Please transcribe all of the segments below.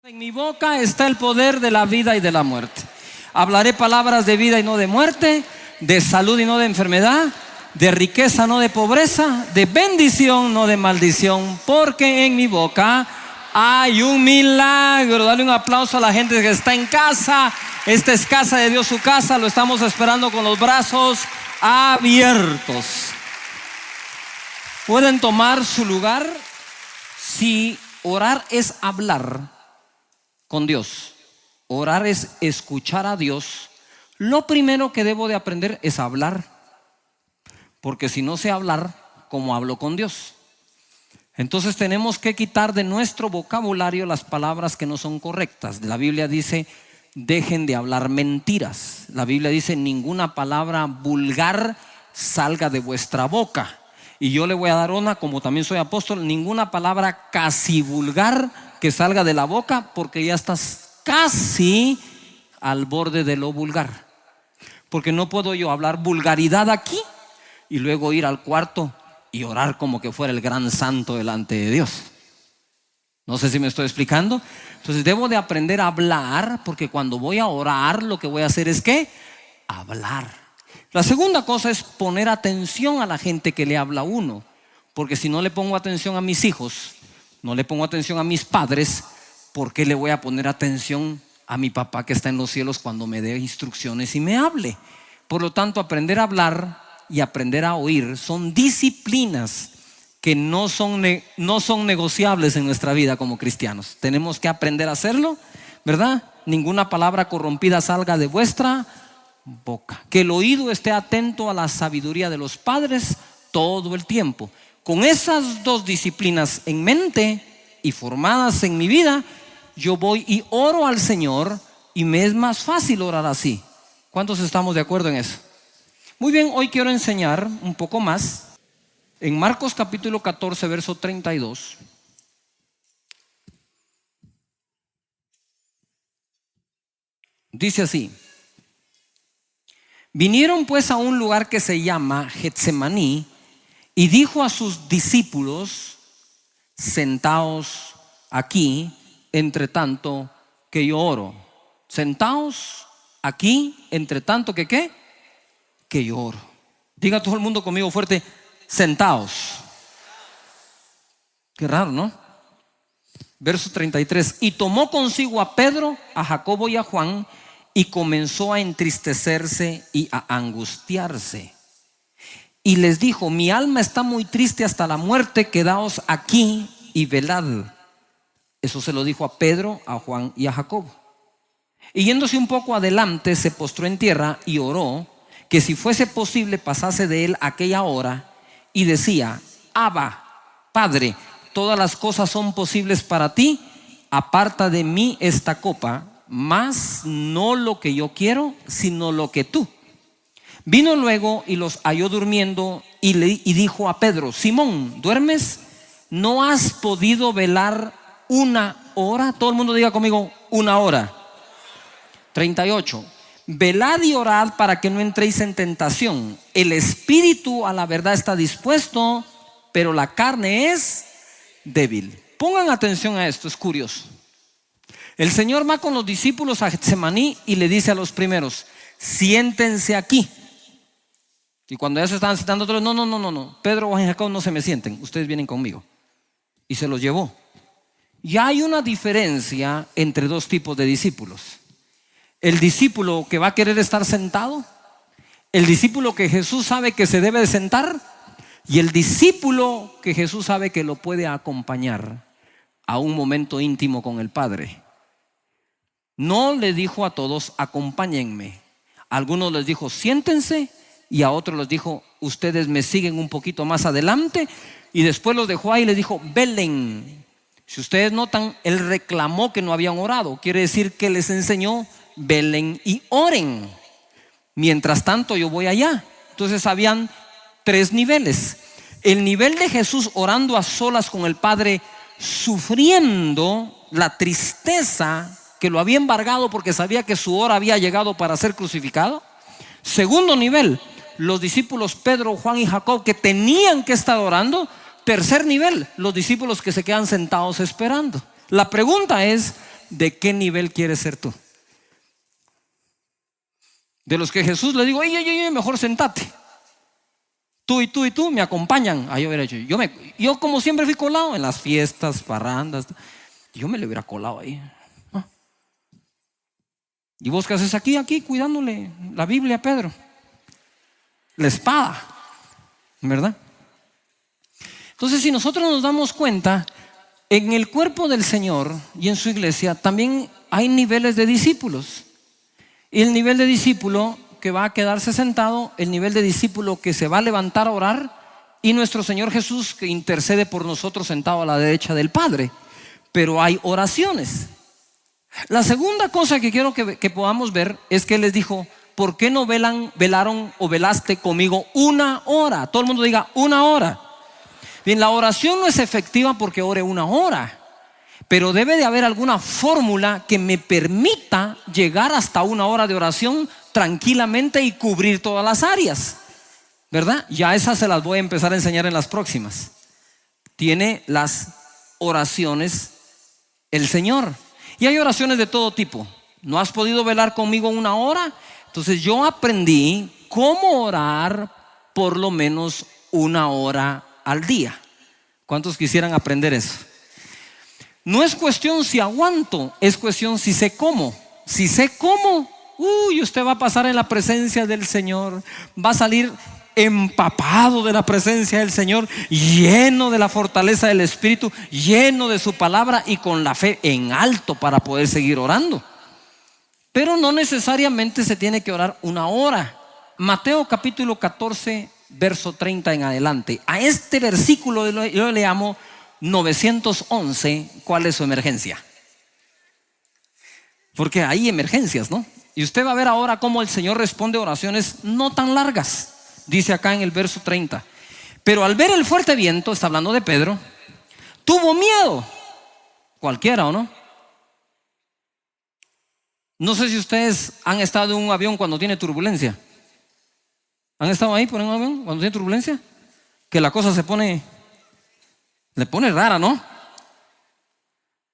En mi boca está el poder de la vida y de la muerte. Hablaré palabras de vida y no de muerte, de salud y no de enfermedad, de riqueza no de pobreza, de bendición no de maldición, porque en mi boca hay un milagro. Dale un aplauso a la gente que está en casa. Esta es casa de Dios, su casa. Lo estamos esperando con los brazos abiertos. Pueden tomar su lugar. Si orar es hablar con Dios, orar es escuchar a Dios, lo primero que debo de aprender es hablar, porque si no sé hablar, ¿cómo hablo con Dios? Entonces tenemos que quitar de nuestro vocabulario las palabras que no son correctas. La Biblia dice: dejen de hablar mentiras. La Biblia dice: ninguna palabra vulgar salga de vuestra boca. Y yo le voy a dar una, como también soy apóstol: ninguna palabra casi vulgar que salga de la boca, porque ya estás casi al borde de lo vulgar. Porque no puedo yo hablar vulgaridad aquí y luego ir al cuarto y orar como que fuera el gran santo delante de Dios. No sé si me estoy explicando. Entonces debo de aprender a hablar, porque cuando voy a orar lo que voy a hacer es ¿qué? Hablar. La segunda cosa es poner atención a la gente que le habla a uno, porque si no le pongo atención a mis hijos, no le pongo atención a mis padres, ¿por qué le voy a poner atención a mi papá que está en los cielos cuando me dé instrucciones y me hable? Por lo tanto, aprender a hablar y aprender a oír son disciplinas que no son negociables en nuestra vida como cristianos. Tenemos que aprender a hacerlo, ¿verdad? Ninguna palabra corrompida salga de vuestra boca. Que el oído esté atento a la sabiduría de los padres todo el tiempo. Con esas dos disciplinas en mente y formadas en mi vida, yo voy y oro al Señor, y me es más fácil orar así. ¿Cuántos estamos de acuerdo en eso? Muy bien, hoy quiero enseñar un poco más en Marcos capítulo 14, verso 32. Dice así: vinieron pues a un lugar que se llama Getsemaní, y dijo a sus discípulos: sentaos aquí, entre tanto que yo oro. Sentaos aquí, entre tanto que ¿qué? Que yo oro. Diga todo el mundo conmigo fuerte: sentaos. Qué raro, ¿no? Verso 33: y tomó consigo a Pedro, a Jacobo y a Juan, y comenzó a entristecerse y a angustiarse. Y les dijo: mi alma está muy triste hasta la muerte, quedaos aquí y velad. Eso se lo dijo a Pedro, a Juan y a Jacobo. Y yéndose un poco adelante, se postró en tierra y oró, que si fuese posible pasase de él aquella hora, y decía: Abba, Padre, todas las cosas son posibles para ti, aparta de mí esta copa, mas no lo que yo quiero, sino lo que tú. Vino luego y los halló durmiendo, y dijo a Pedro: Simón, ¿duermes? ¿No has podido velar una hora? Todo el mundo diga conmigo: una hora. 38: velad y orad para que no entréis en tentación. El espíritu a la verdad está dispuesto, pero la carne es débil. Pongan atención a esto, es curioso. El Señor va con los discípulos a Getsemaní y le dice a los primeros: siéntense aquí. Y cuando ya se estaban sentando todos: no, Pedro, Juan y Jacob, no se me sienten, ustedes vienen conmigo. Y se los llevó. Ya hay una diferencia entre dos tipos de discípulos: el discípulo que va a querer estar sentado, el discípulo que Jesús sabe que se debe de sentar, y el discípulo que Jesús sabe que lo puede acompañar a un momento íntimo con el Padre. No le dijo a todos: acompáñenme. A algunos les dijo: siéntense, y a otros les dijo: ustedes me siguen un poquito más adelante. Y después los dejó ahí y les dijo: velen. Si ustedes notan, él reclamó que no habían orado. Quiere decir que les enseñó: velen y oren. Mientras tanto yo voy allá. Entonces habían tres niveles. El nivel de Jesús orando a solas con el Padre, sufriendo la tristeza que lo había embargado porque sabía que su hora había llegado para ser crucificado. Segundo nivel, los discípulos Pedro, Juan y Jacob, que tenían que estar orando. Tercer nivel, los discípulos que se quedan sentados esperando. La pregunta es: de qué nivel quieres ser tú. De los que Jesús le digo, ey, mejor sentate. Tú y tú y tú me acompañan. Yo hubiera hecho, yo como siempre fui colado en las fiestas, parrandas, yo me le hubiera colado ahí. ¿Y vos qué haces aquí cuidándole la Biblia a Pedro? La espada, ¿verdad? Entonces, si nosotros nos damos cuenta, en el cuerpo del Señor y en su iglesia también hay niveles de discípulos. Y el nivel de discípulo que va a quedarse sentado, el nivel de discípulo que se va a levantar a orar, y nuestro Señor Jesús que intercede por nosotros sentado a la derecha del Padre. Pero hay oraciones. La segunda cosa que quiero que podamos ver es que Él les dijo, ¿por qué no velaron o velaste conmigo 1 hora? Todo el mundo diga 1 hora. Bien, la oración no es efectiva porque ore 1 hora, pero debe de haber alguna fórmula que me permita llegar hasta 1 hora de oración tranquilamente y cubrir todas las áreas, ¿verdad? Ya esas se las voy a empezar a enseñar en las próximas. Tiene las oraciones el Señor. Y hay oraciones de todo tipo. ¿No has podido velar conmigo 1 hora? Entonces yo aprendí cómo orar por lo menos 1 hora al día. ¿Cuántos quisieran aprender eso? No es cuestión si aguanto, es cuestión si sé cómo. Si sé cómo, usted va a pasar en la presencia del Señor, va a salir empapado de la presencia del Señor, lleno de la fortaleza del Espíritu, lleno de su palabra y con la fe en alto para poder seguir orando. Pero no necesariamente se tiene que orar 1 hora. Mateo capítulo 14 verso 30 en adelante. A este versículo yo le llamo 911. ¿Cuál es su emergencia? Porque hay emergencias, ¿no? Y usted va a ver ahora cómo el Señor responde oraciones no tan largas. Dice acá en el verso 30, pero al ver el fuerte viento, está hablando de Pedro, tuvo miedo. Cualquiera, ¿o no? No sé si ustedes han estado en un avión cuando tiene turbulencia. ¿Han estado ahí por un avión cuando tiene turbulencia? Que la cosa le pone rara, ¿no?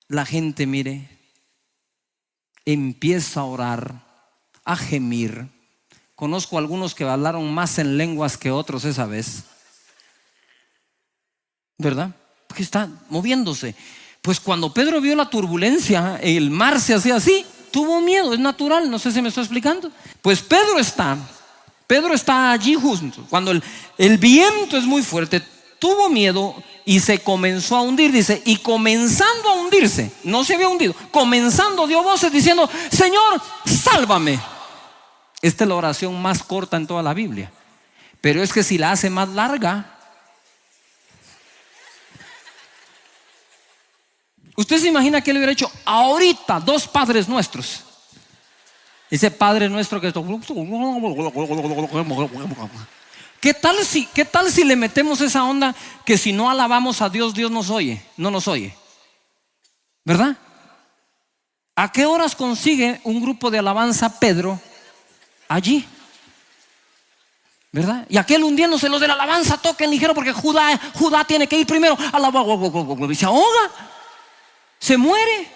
La gente, mire, empieza a orar, a gemir. Conozco algunos que hablaron más en lenguas que otros esa vez, ¿verdad? Porque está moviéndose. Pues cuando Pedro vio la turbulencia, el mar se hacía así, tuvo miedo, es natural, no sé si me estoy explicando. Pues Pedro está allí justo, cuando el viento es muy fuerte, tuvo miedo y se comenzó a hundir, dice, y comenzando a hundirse, no se había hundido, comenzando dio voces diciendo, Señor, sálvame. Esta es la oración más corta en toda la Biblia, pero es que si la hace más larga, usted se imagina que le hubiera hecho ahorita 2 Padres Nuestros. Dice Padre Nuestro que esto. ¿Qué tal si le metemos esa onda que si no alabamos a Dios, Dios nos oye, no nos oye? ¿Verdad? ¿A qué horas consigue un grupo de alabanza Pedro allí? ¿Verdad? Y aquel hundiéndose, los de la alabanza toquen ligero porque Judá tiene que ir primero. Y se ahoga, se muere,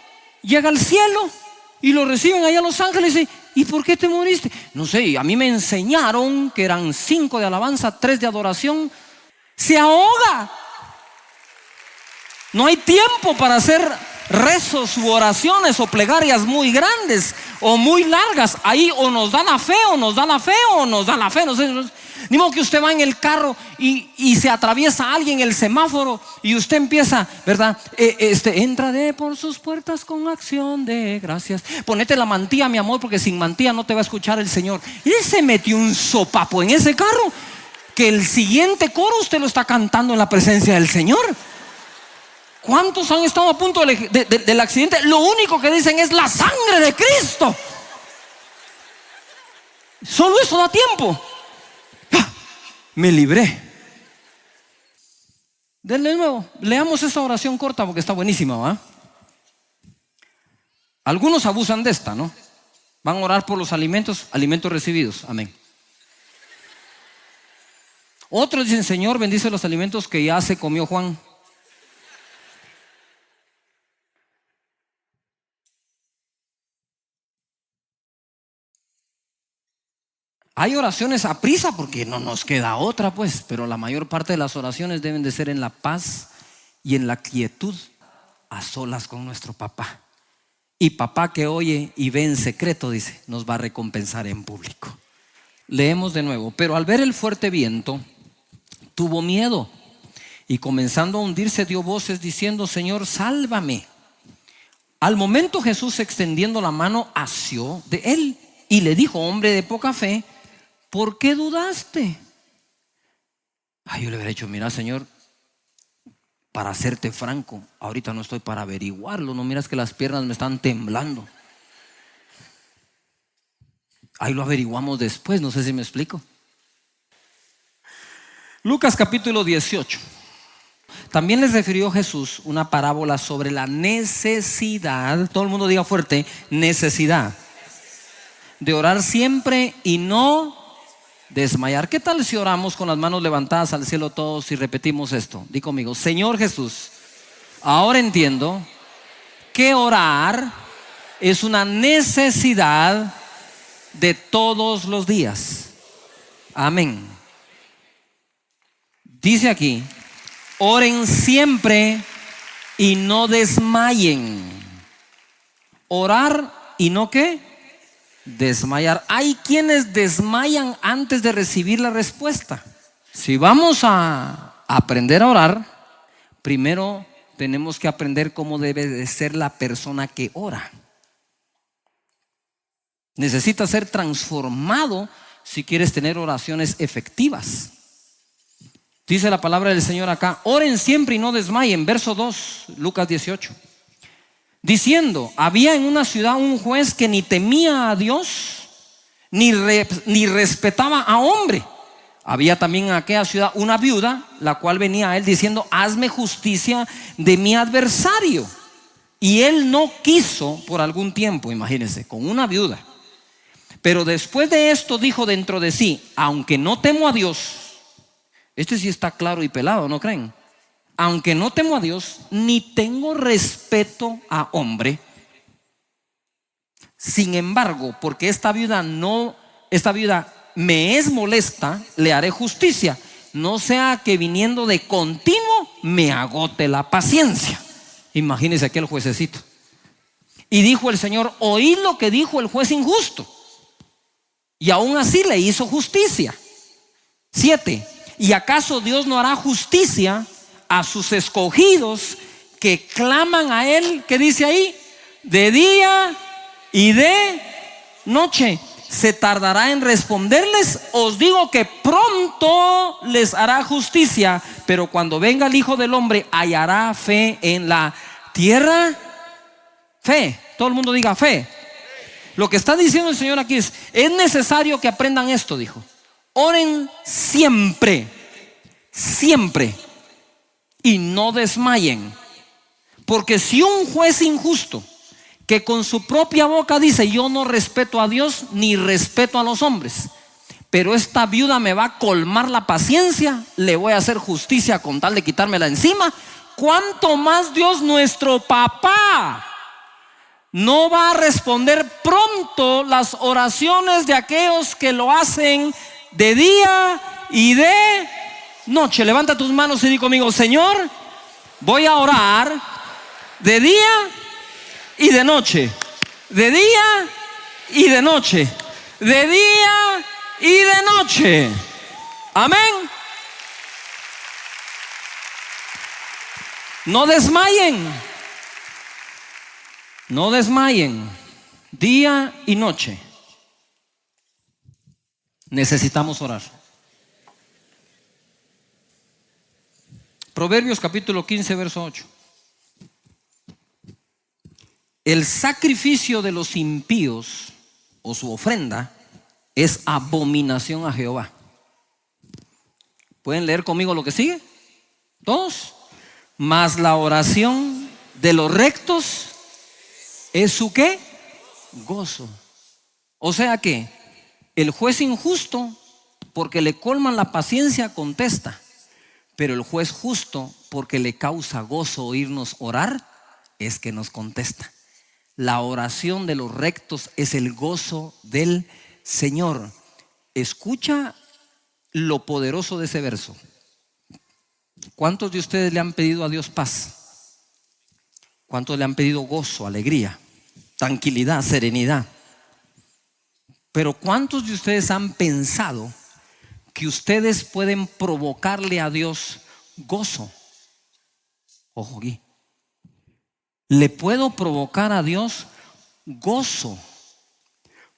llega al cielo y lo reciben allá los ángeles. ¿Y por qué te moriste? No sé, a mí me enseñaron que eran 5 de alabanza, 3 de adoración. Se ahoga. No hay tiempo para hacer rezos u oraciones o plegarias muy grandes o muy largas. Ahí o nos da la fe o nos da la fe o nos da la fe. No sé, ni modo que usted va en el carro y se atraviesa alguien el semáforo y usted empieza, ¿verdad? Entraré por sus puertas con acción de gracias. Ponete la mantilla, mi amor, porque sin mantilla no te va a escuchar el Señor. Y él se metió un sopapo en ese carro que el siguiente coro usted lo está cantando en la presencia del Señor. ¿Cuántos han estado a punto del accidente? Lo único que dicen es la sangre de Cristo. Solo eso da tiempo. Me libré. De nuevo, leamos esa oración corta porque está buenísima, ¿va? Algunos abusan de esta, ¿no? Van a orar por los alimentos recibidos. Amén. Otros dicen, Señor, bendice los alimentos que ya se comió Juan. Hay oraciones a prisa porque no nos queda otra, pues, pero la mayor parte de las oraciones deben de ser en la paz y en la quietud, a solas con nuestro papá. Y papá que oye y ve en secreto, dice, nos va a recompensar en público. Leemos de nuevo. Pero al ver el fuerte viento, tuvo miedo y comenzando a hundirse dio voces diciendo: Señor, sálvame. Al momento Jesús, extendiendo la mano, asió de él y le dijo: hombre de poca fe, ¿por qué dudaste? Yo le hubiera dicho: mira, Señor, para serte franco, ahorita no estoy para averiguarlo. No miras que las piernas me están temblando. Ahí lo averiguamos después, no sé si me explico. Lucas capítulo 18. También les refirió Jesús una parábola sobre la necesidad, todo el mundo diga fuerte, necesidad de orar siempre y no desmayar. ¿Qué tal si oramos con las manos levantadas al cielo todos y repetimos esto? Di conmigo: Señor Jesús, ahora entiendo que orar es una necesidad de todos los días. Amén. Dice aquí: oren siempre y no desmayen. Orar y no ¿qué? Desmayar. Hay quienes desmayan antes de recibir la respuesta. Si vamos a aprender a orar, primero tenemos que aprender cómo debe de ser la persona que ora. Necesita ser transformado si quieres tener oraciones efectivas. Dice la palabra del Señor acá: oren siempre y no desmayen. Verso 2, Lucas 18. Diciendo: había en una ciudad un juez que ni temía a Dios ni respetaba a hombre. Había también en aquella ciudad una viuda, la cual venía a él diciendo: hazme justicia de mi adversario. Y él no quiso por algún tiempo. Imagínense, con una viuda. Pero después de esto dijo dentro de sí: aunque no temo a Dios. Este sí está claro y pelado, ¿no creen? Aunque no temo a Dios, ni tengo respeto a hombre. Sin embargo, porque esta viuda me es molesta, le haré justicia, no sea que viniendo de continuo me agote la paciencia. Imagínense aquel juececito. Y dijo el Señor: oí lo que dijo el juez injusto, y aún así le hizo justicia. 7. ¿Y acaso Dios no hará justicia a sus escogidos que claman a Él? ¿Qué dice ahí? De día y de noche. ¿Se tardará en responderles? Os digo que pronto les hará justicia. Pero cuando venga el Hijo del Hombre, ¿hallará fe en la tierra? Fe. Todo el mundo diga fe. Lo que está diciendo el Señor aquí es necesario que aprendan esto, dijo. Oren siempre, siempre, y no desmayen. Porque si un juez injusto, que con su propia boca dice: yo no respeto a Dios ni respeto a los hombres, pero esta viuda me va a colmar la paciencia, le voy a hacer justicia con tal de quitármela encima, ¿cuánto más Dios nuestro papá no va a responder pronto las oraciones de aquellos que lo hacen de día y de noche? Levanta tus manos y di conmigo: Señor, voy a orar de día y de noche, de día y de noche, de día y de noche. Amén. No desmayen, no desmayen, día y noche. Necesitamos orar. Proverbios capítulo 15, verso 8. El sacrificio de los impíos o su ofrenda es abominación a Jehová. ¿Pueden leer conmigo lo que sigue? ¿Todos? Mas la oración de los rectos es su ¿qué? Gozo. O sea que el juez injusto, porque le colman la paciencia, contesta. Pero el juez justo, porque le causa gozo oírnos orar, es que nos contesta. La oración de los rectos es el gozo del Señor. Escucha lo poderoso de ese verso. ¿Cuántos de ustedes le han pedido a Dios paz? ¿Cuántos le han pedido gozo, alegría, tranquilidad, serenidad? Pero ¿cuántos de ustedes han pensado que ustedes pueden provocarle a Dios gozo? Ojo aquí. Le puedo provocar a Dios gozo.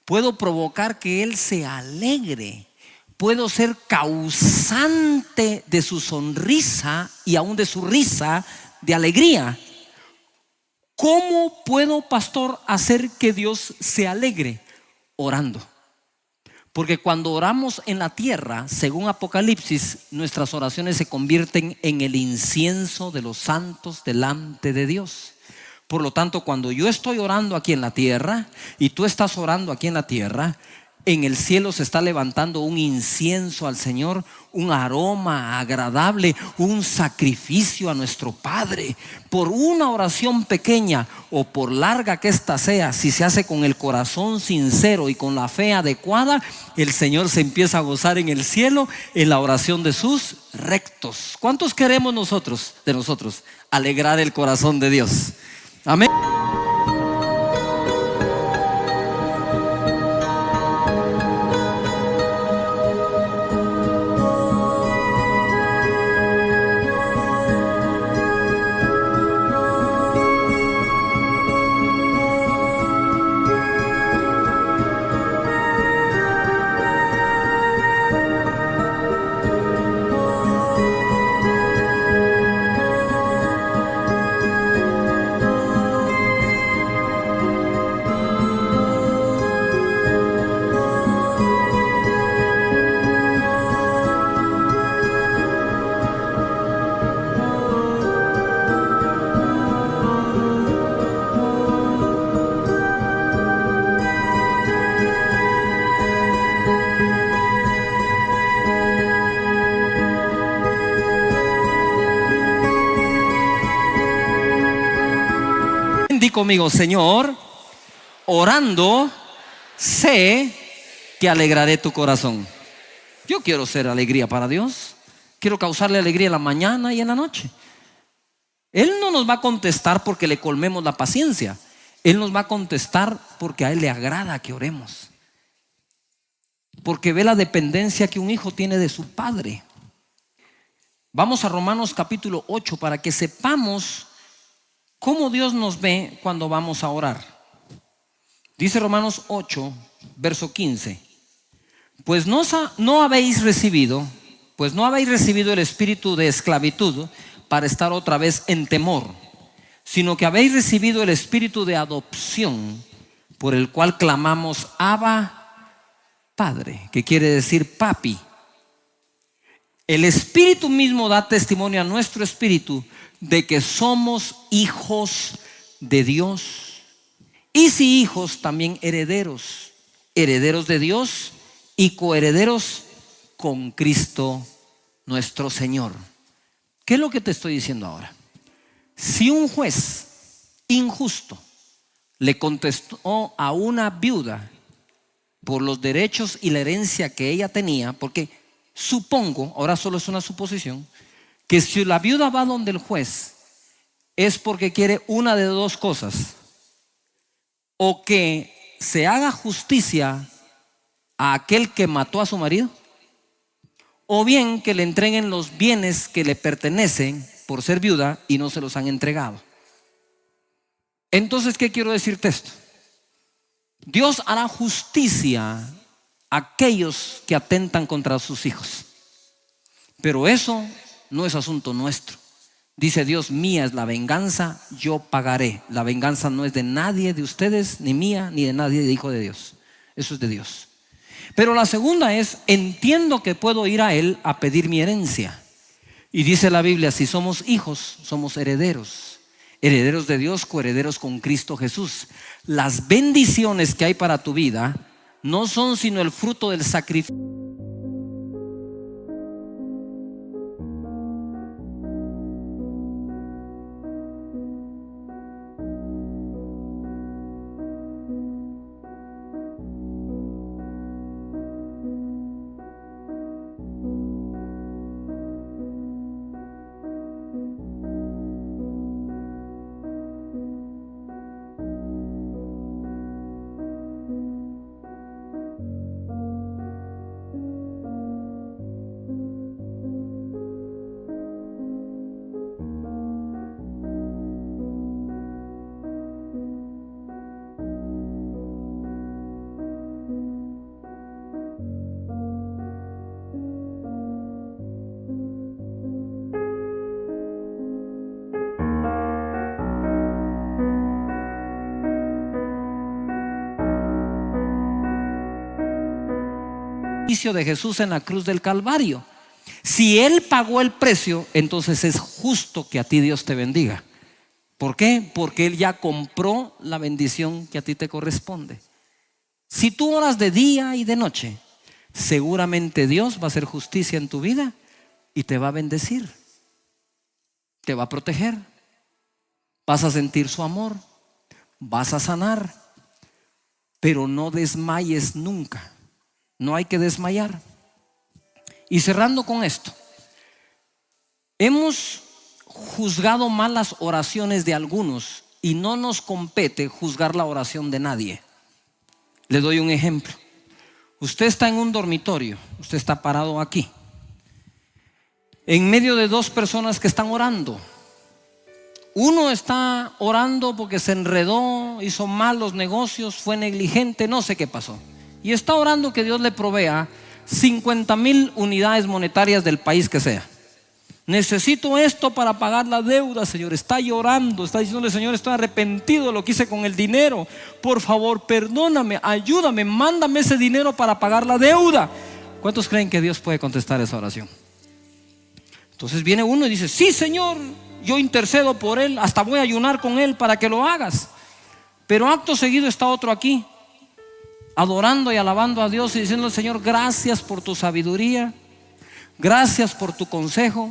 Puedo provocar que Él se alegre. Puedo ser causante de su sonrisa y aún de su risa de alegría. ¿Cómo puedo, pastor, hacer que Dios se alegre? Orando. Porque cuando oramos en la tierra, según Apocalipsis, nuestras oraciones se convierten en el incienso de los santos delante de Dios. Por lo tanto, cuando yo estoy orando aquí en la tierra y tú estás orando aquí en la tierra, en el cielo se está levantando un incienso al Señor, un aroma agradable, un sacrificio a nuestro Padre. Por una oración pequeña o por larga que ésta sea, si se hace con el corazón sincero y con la fe adecuada, el Señor se empieza a gozar en el cielo en la oración de sus rectos. ¿Cuántos queremos nosotros, de nosotros, alegrar el corazón de Dios? Amén. Di conmigo, Señor, orando sé que alegraré tu corazón. Yo quiero ser alegría para Dios. Quiero causarle alegría en la mañana y en la noche. Él no nos va a contestar porque le colmemos la paciencia. Él nos va a contestar porque a Él le agrada que oremos. Porque ve la dependencia que un hijo tiene de su padre. Vamos a Romanos capítulo 8 para que sepamos cómo Dios nos ve cuando vamos a orar. Dice Romanos 8, verso 15. Pues no habéis recibido el espíritu de esclavitud para estar otra vez en temor, sino que habéis recibido el espíritu de adopción, por el cual clamamos Abba, Padre, que quiere decir papi. El Espíritu mismo da testimonio a nuestro espíritu de que somos hijos de Dios. Y si hijos, también herederos, herederos de Dios y coherederos con Cristo nuestro Señor. ¿Qué es lo que te estoy diciendo ahora? Si un juez injusto le contestó a una viuda por los derechos y la herencia que ella tenía, porque supongo, ahora solo es una suposición, que si la viuda va donde el juez es porque quiere una de dos cosas: o que se haga justicia a aquel que mató a su marido, o bien que le entreguen los bienes que le pertenecen por ser viuda y no se los han entregado. Entonces, ¿qué quiero decirte esto? Dios hará justicia a aquellos que atentan contra sus hijos, pero eso no es asunto nuestro. Dice Dios: mía es la venganza, yo pagaré. La venganza no es de nadie de ustedes, ni mía, ni de nadie de hijo de Dios. Eso es de Dios. Pero la segunda es: entiendo que puedo ir a Él a pedir mi herencia. Y dice la Biblia: si somos hijos, somos herederos. Herederos de Dios, coherederos con Cristo Jesús. Las bendiciones que hay para tu vida no son sino el fruto del sacrificio. sacrificio de Jesús en la cruz del Calvario. Si Él pagó el precio, entonces es justo que a ti Dios te bendiga. ¿Por qué? Porque Él ya compró la bendición que a ti te corresponde. Si tú oras de día y de noche, seguramente Dios va a hacer justicia en tu vida y te va a bendecir, te va a proteger, vas a sentir su amor, vas a sanar, pero no desmayes nunca. No hay que desmayar. Y cerrando con esto, hemos juzgado mal las oraciones de algunos y no nos compete juzgar la oración de nadie. Le doy un ejemplo. Usted está en un dormitorio, usted está parado aquí, en medio de dos personas que están orando. Uno está orando porque se enredó, hizo mal los negocios, fue negligente, no sé qué pasó, y está orando que Dios le provea 50,000 unidades monetarias del país que sea. Necesito esto para pagar la deuda, Señor. Está llorando, está diciéndole: Señor, estoy arrepentido de lo que hice con el dinero. Por favor, perdóname, ayúdame, mándame ese dinero para pagar la deuda. ¿Cuántos creen que Dios puede contestar esa oración? Entonces viene uno y dice: sí, Señor, yo intercedo por él, hasta voy a ayunar con él para que lo hagas. Pero acto seguido está otro aquí, adorando y alabando a Dios y diciendo: Señor, gracias por tu sabiduría, gracias por tu consejo,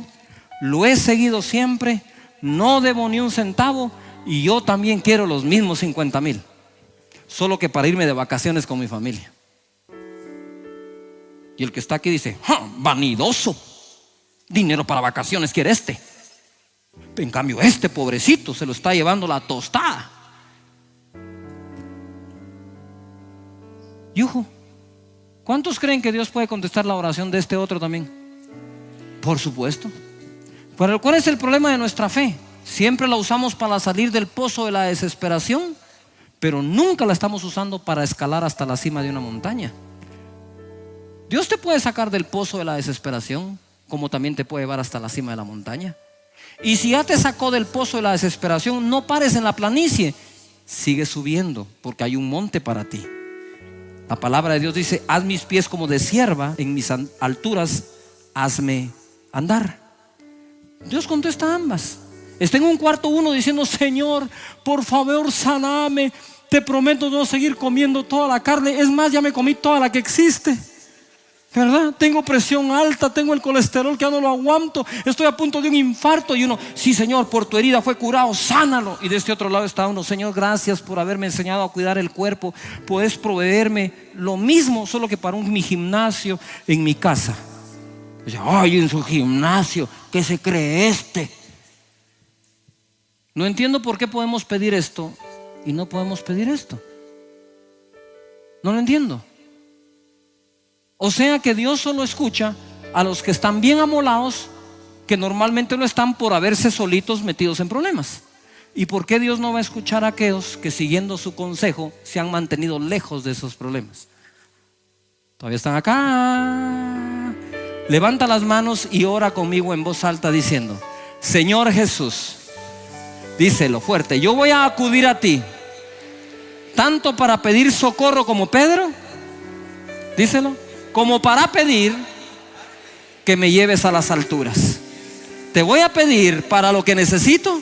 lo he seguido siempre, no debo ni un centavo, y yo también quiero los mismos 50,000, solo que para irme de vacaciones con mi familia. Y el que está aquí dice: vanidoso, dinero para vacaciones quiere este. En cambio este pobrecito se lo está llevando la tostada. Yujo, ¿cuántos creen que Dios puede contestar la oración de este otro también? Por supuesto. Pero ¿cuál es el problema de nuestra fe? Siempre la usamos para salir del pozo de la desesperación, pero nunca la estamos usando para escalar hasta la cima de una montaña. Dios te puede sacar del pozo de la desesperación, como también te puede llevar hasta la cima de la montaña. Y si ya te sacó del pozo de la desesperación, no pares en la planicie, sigue subiendo, porque hay un monte para ti. La palabra de Dios dice: haz mis pies como de sierva, en mis alturas hazme andar. Dios contesta ambas. Está en un cuarto uno diciendo: Señor, por favor, saname, te prometo no seguir comiendo toda la carne. Es más, ya me comí toda la que existe, ¿verdad? Tengo presión alta, tengo el colesterol que ya no lo aguanto, estoy a punto de un infarto. Y uno: sí, Señor, por tu herida fue curado, sánalo. Y de este otro lado está uno: Señor, gracias por haberme enseñado a cuidar el cuerpo. Puedes proveerme lo mismo, solo que para mi gimnasio en mi casa. Dice: ay, en su gimnasio, ¿qué se cree este? No entiendo por qué podemos pedir esto y no podemos pedir esto. No lo entiendo. O sea que Dios solo escucha a los que están bien amolados, que normalmente no están por haberse solitos metidos en problemas. ¿Y por qué Dios no va a escuchar a aquellos que, siguiendo su consejo, se han mantenido lejos de esos problemas? Todavía están acá. Levanta las manos y ora conmigo en voz alta diciendo: Señor Jesús, díselo fuerte, yo voy a acudir a ti, tanto para pedir socorro como Pedro, díselo, como para pedir que me lleves a las alturas. Te voy a pedir para lo que necesito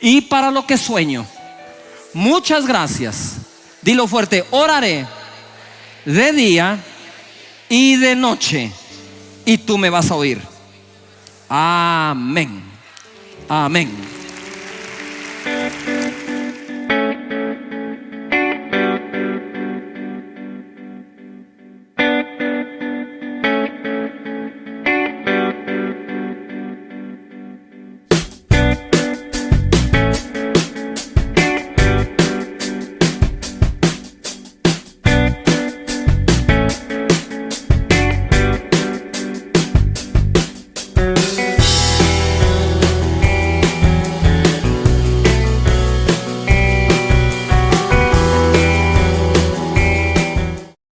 y para lo que sueño. Muchas gracias. Dilo fuerte: oraré de día y de noche, y tú me vas a oír. Amén. Amén.